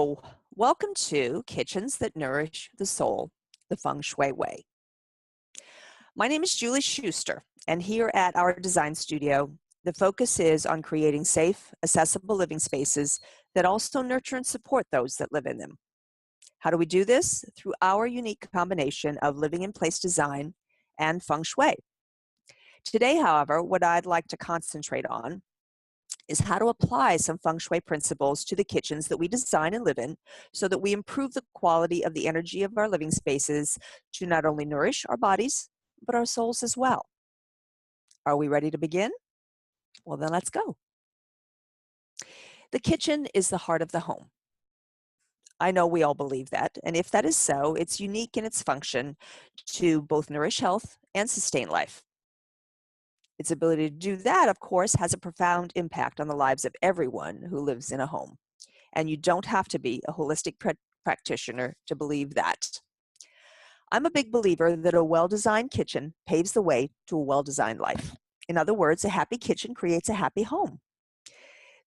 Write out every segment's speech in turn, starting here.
Hello, welcome to Kitchens That Nourish the Soul, the Feng Shui way. My name is Julie Schuster, and here at our design studio, the focus is on creating safe, accessible living spaces that also nurture and support those that live in them. How do we do this? Through our unique combination of living in place design and Feng Shui. Today, however, what I'd like to concentrate on is how to apply some Feng Shui principles to the kitchens that we design and live in so that we improve the quality of the energy of our living spaces to not only nourish our bodies, but our souls as well. Are we ready to begin? Well, then let's go. The kitchen is the heart of the home. I know we all believe that, and if that is so, it's unique in its function to both nourish health and sustain life. Its ability to do that, of course, has a profound impact on the lives of everyone who lives in a home. And you don't have to be a holistic practitioner to believe that. I'm a big believer that a well-designed kitchen paves the way to a well-designed life. In other words, a happy kitchen creates a happy home.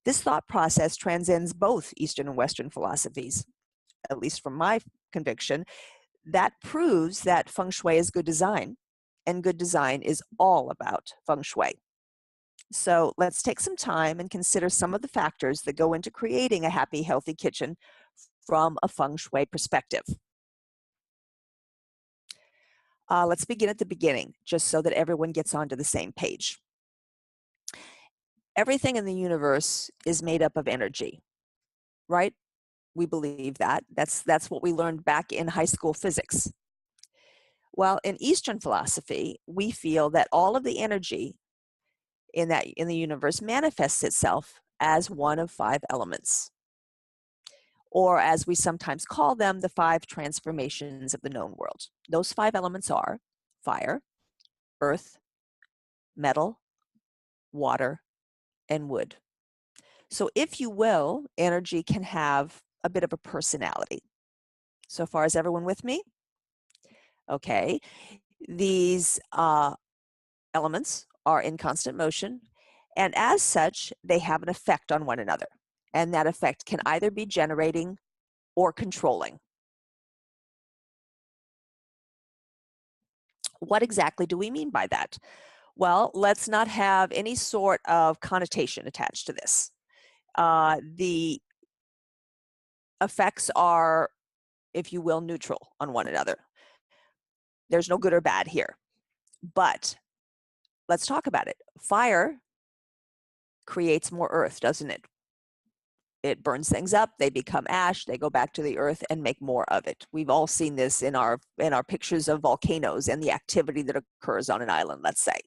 This thought process transcends both Eastern and Western philosophies, at least from my conviction. That proves that Feng Shui is good design. And good design is all about Feng Shui. So let's take some time and consider some of the factors that go into creating a happy, healthy kitchen from a Feng Shui perspective. Let's begin at the beginning, just so that everyone gets onto the same page. Everything in the universe is made up of energy, right? We believe that. That's what we learned back in high school physics. Well, in Eastern philosophy, we feel that all of the energy in the universe manifests itself as one of 5 elements, or as we sometimes call them, the 5 transformations of the known world. Those 5 elements are fire, earth, metal, water, and wood. So if you will, energy can have a bit of a personality. So far, is everyone with me? Okay. These elements are in constant motion, and as such, they have an effect on one another. And that effect can either be generating or controlling. What exactly do we mean by that? Well, let's not have any sort of connotation attached to this. The effects are, if you will, neutral on one another. There's no good or bad here. But let's talk about it. Fire creates more earth, doesn't it? It burns things up, they become ash, they go back to the earth and make more of it. We've all seen this in our pictures of volcanoes and the activity that occurs on an island, let's say.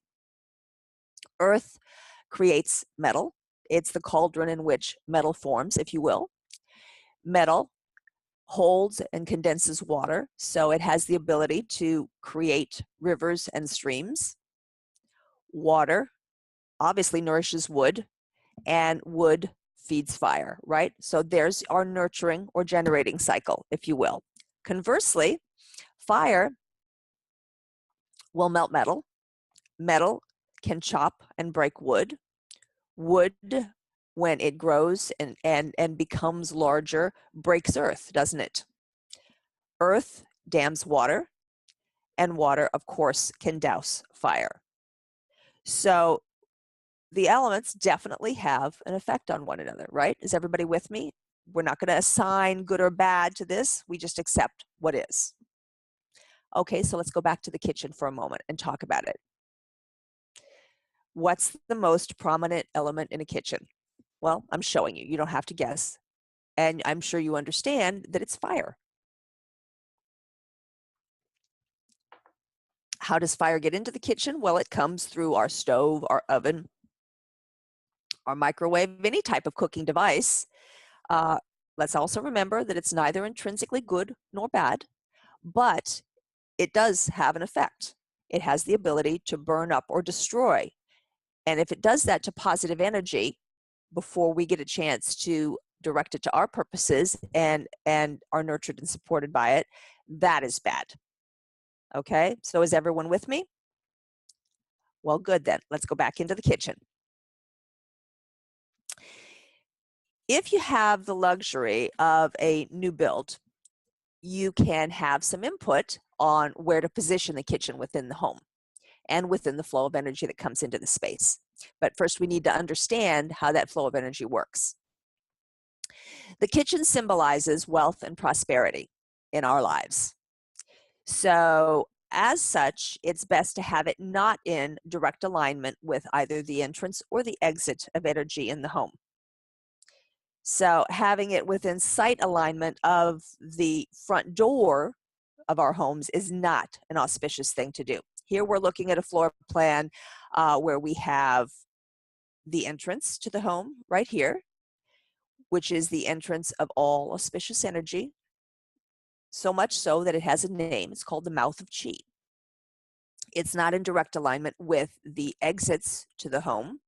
Earth creates metal. It's the cauldron in which metal forms, if you will. Metal holds and condenses water, so it has the ability to create rivers and streams. Water obviously nourishes wood, and wood feeds fire, right? So there's our nurturing or generating cycle, if you will. Conversely, fire will melt metal. Metal can chop and break wood. Wood, when it grows and becomes larger, breaks earth, doesn't it? Earth dams water, and water, of course, can douse fire. So the elements definitely have an effect on one another, right? Is everybody with me? We're not going to assign good or bad to this. We just accept what is. Okay, so let's go back to the kitchen for a moment and talk about it. What's the most prominent element in a kitchen? Well, I'm showing you. You don't have to guess. And I'm sure you understand that it's fire. How does fire get into the kitchen? Well, it comes through our stove, our oven, our microwave, any type of cooking device. Let's also remember that it's neither intrinsically good nor bad, but it does have an effect. It has the ability to burn up or destroy. And if it does that to positive energy before we get a chance to direct it to our purposes and are nurtured and supported by it, that is bad. Okay, so is everyone with me? Well, good then. Let's go back into the kitchen. if you have the luxury of a new build, you can have some input on where to position the kitchen within the home and within the flow of energy that comes into the space. But first, we need to understand how that flow of energy works. The kitchen symbolizes wealth and prosperity in our lives. So, as such, it's best to have it not in direct alignment with either the entrance or the exit of energy in the home. So, having it within sight alignment of the front door of our homes is not an auspicious thing to do. Here we're looking at a floor plan where we have the entrance to the home right here, which is the entrance of all auspicious energy, so much so that it has a name. It's called the mouth of Qi. It's not in direct alignment with the exits to the home,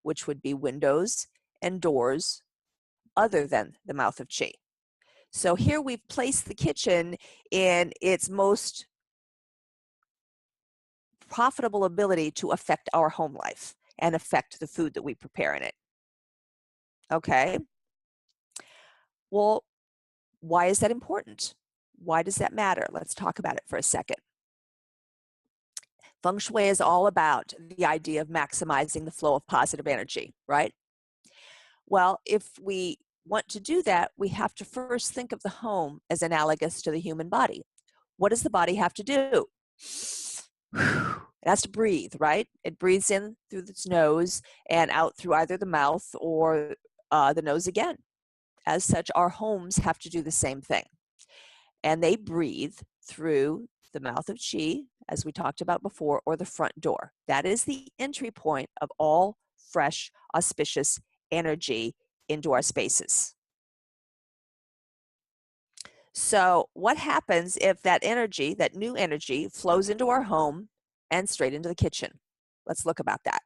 which would be windows and doors other than the mouth of Qi. So here we've placed the kitchen in its most profitable ability to affect our home life and affect the food that we prepare in it. Okay. Well, why is that important? Why does that matter? Let's talk about it for a second. Feng Shui is all about the idea of maximizing the flow of positive energy, right? Well, if we want to do that, we have to first think of the home as analogous to the human body. What does the body have to do? It has to breathe, right? It breathes in through its nose and out through either the mouth or the nose again. As such, our homes have to do the same thing. And they breathe through the mouth of Qi, as we talked about before, or the front door. That is the entry point of all fresh, auspicious energy into our spaces. So what happens if that energy, that new energy, flows into our home and straight into the kitchen? Let's look about that.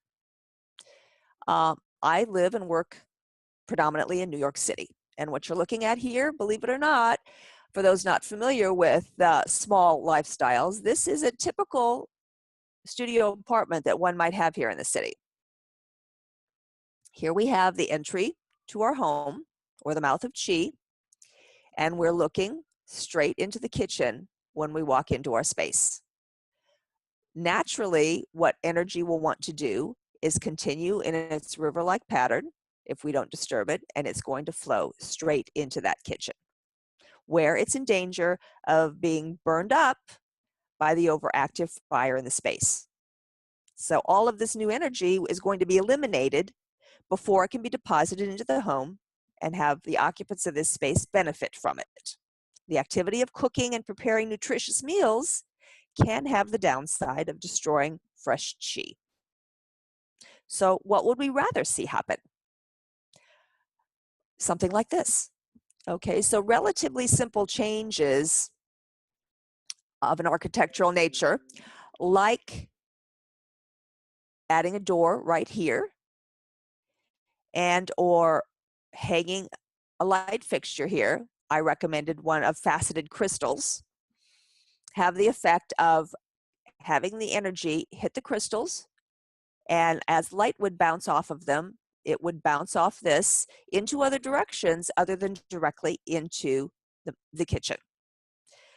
I live and work predominantly in New York City. And what you're looking at here, believe it or not, for those not familiar with small lifestyles, this is a typical studio apartment that one might have here in the city. Here we have the entry to our home, or the mouth of Qi, and we're looking straight into the kitchen when we walk into our space. Naturally, what energy will want to do is continue in its river-like pattern if we don't disturb it, and it's going to flow straight into that kitchen, where it's in danger of being burned up by the overactive fire in the space. So all of this new energy is going to be eliminated before it can be deposited into the home and have the occupants of this space benefit from it. The activity of cooking and preparing nutritious meals can have the downside of destroying fresh Qi. So what would we rather see happen? Something like this. Okay, so relatively simple changes of an architectural nature, like adding a door right here and or hanging a light fixture here. I recommended one of faceted crystals, have the effect of having the energy hit the crystals, and as light would bounce off of them, it would bounce off this into other directions other than directly into the kitchen.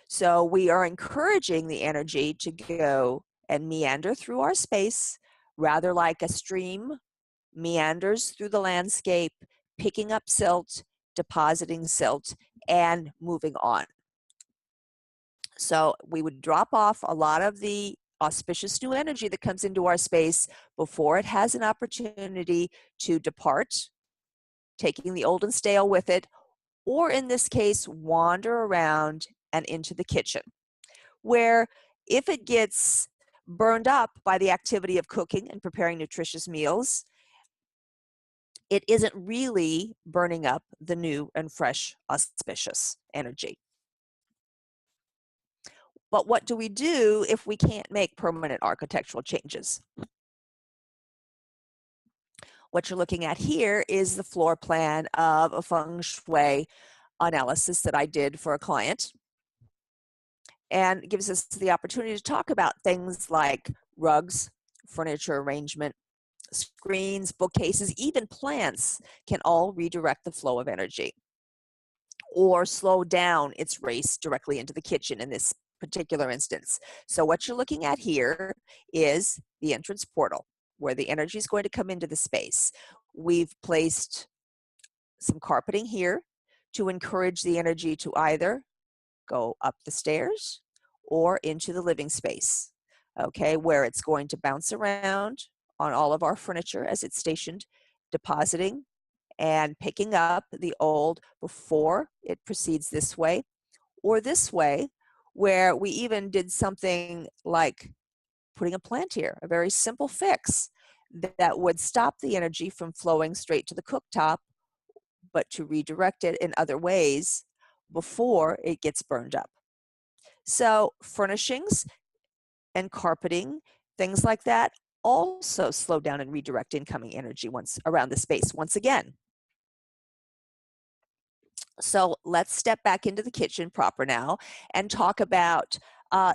So we are encouraging the energy to go and meander through our space, rather like a stream meanders through the landscape, picking up silt, depositing silt, and moving on. So we would drop off a lot of the auspicious new energy that comes into our space before it has an opportunity to depart, taking the old and stale with it, or in this case, wander around and into the kitchen, where if it gets burned up by the activity of cooking and preparing nutritious meals, it isn't really burning up the new and fresh auspicious energy. But what do we do if we can't make permanent architectural changes? What you're looking at here is the floor plan of a Feng Shui analysis that I did for a client, and gives us the opportunity to talk about things like rugs, furniture arrangement, screens, bookcases, even plants can all redirect the flow of energy or slow down its race directly into the kitchen in this particular instance. So what you're looking at here is the entrance portal where the energy is going to come into the space. We've placed some carpeting here to encourage the energy to either go up the stairs or into the living space, okay, where it's going to bounce around on all of our furniture as it's stationed, depositing and picking up the old before it proceeds this way or this way, where we even did something like putting a plant here, a very simple fix that would stop the energy from flowing straight to the cooktop, but to redirect it in other ways before it gets burned up. So furnishings and carpeting, things like that, also slow down and redirect incoming energy once around the space once again. So let's step back into the kitchen proper now and talk about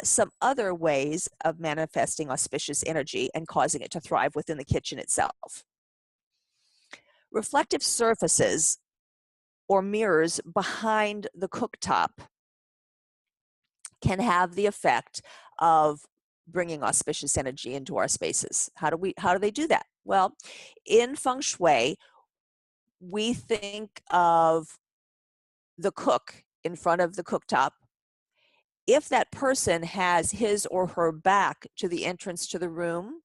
some other ways of manifesting auspicious energy and causing it to thrive within the kitchen itself. Reflective surfaces or mirrors behind the cooktop can have the effect of bringing auspicious energy into our spaces. How do they do that? Well, in Feng Shui, we think of the cook in front of the cooktop. If that person has his or her back to the entrance to the room,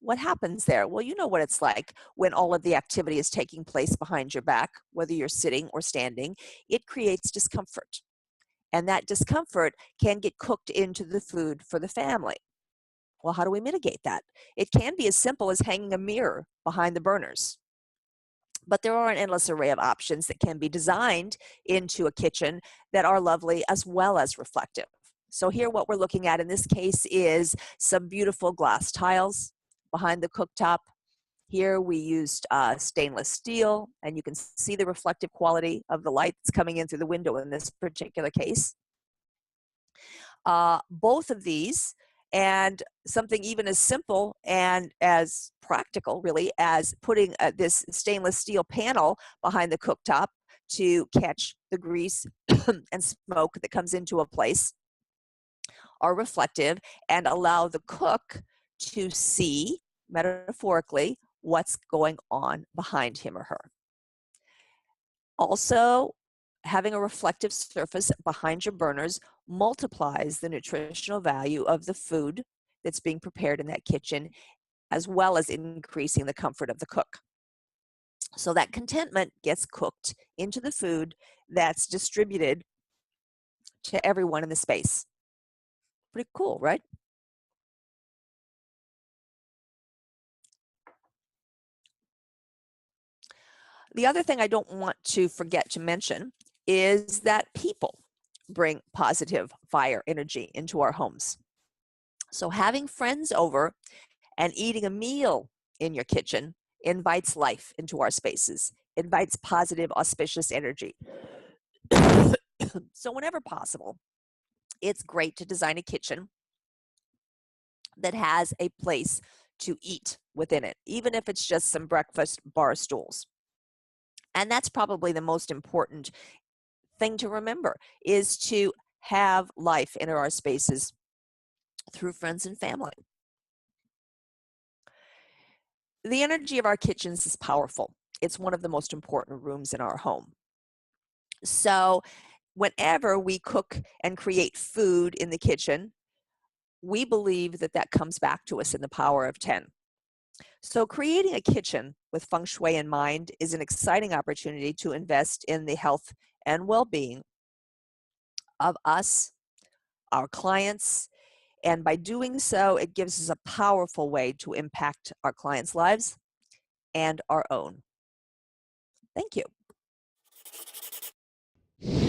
what happens there? Well, you know what it's like when all of the activity is taking place behind your back, whether you're sitting or standing. It creates discomfort. And that discomfort can get cooked into the food for the family. Well, how do we mitigate that? It can be as simple as hanging a mirror behind the burners. But there are an endless array of options that can be designed into a kitchen that are lovely as well as reflective. So here what we're looking at in this case is some beautiful glass tiles behind the cooktop. Here we used stainless steel, and you can see the reflective quality of the light that's coming in through the window in this particular case. Both of these, and something even as simple and as practical really as putting this stainless steel panel behind the cooktop to catch the grease and smoke that comes into a place, are reflective and allow the cook to see, metaphorically, what's going on behind him or her. Also, having a reflective surface behind your burners multiplies the nutritional value of the food that's being prepared in that kitchen, as well as increasing the comfort of the cook. So that contentment gets cooked into the food that's distributed to everyone in the space. Pretty cool, right? The other thing I don't want to forget to mention is that people bring positive fire energy into our homes. So having friends over and eating a meal in your kitchen invites life into our spaces, invites positive, auspicious energy. So whenever possible, it's great to design a kitchen that has a place to eat within it, even if it's just some breakfast bar stools. And that's probably the most important thing to remember, is to have life enter our spaces through friends and family. The energy of our kitchens is powerful. It's one of the most important rooms in our home. So whenever we cook and create food in the kitchen, we believe that that comes back to us in the power of 10. So creating a kitchen with Feng Shui in mind is an exciting opportunity to invest in the health and well-being of us, our clients, and by doing so, it gives us a powerful way to impact our clients' lives and our own. Thank you.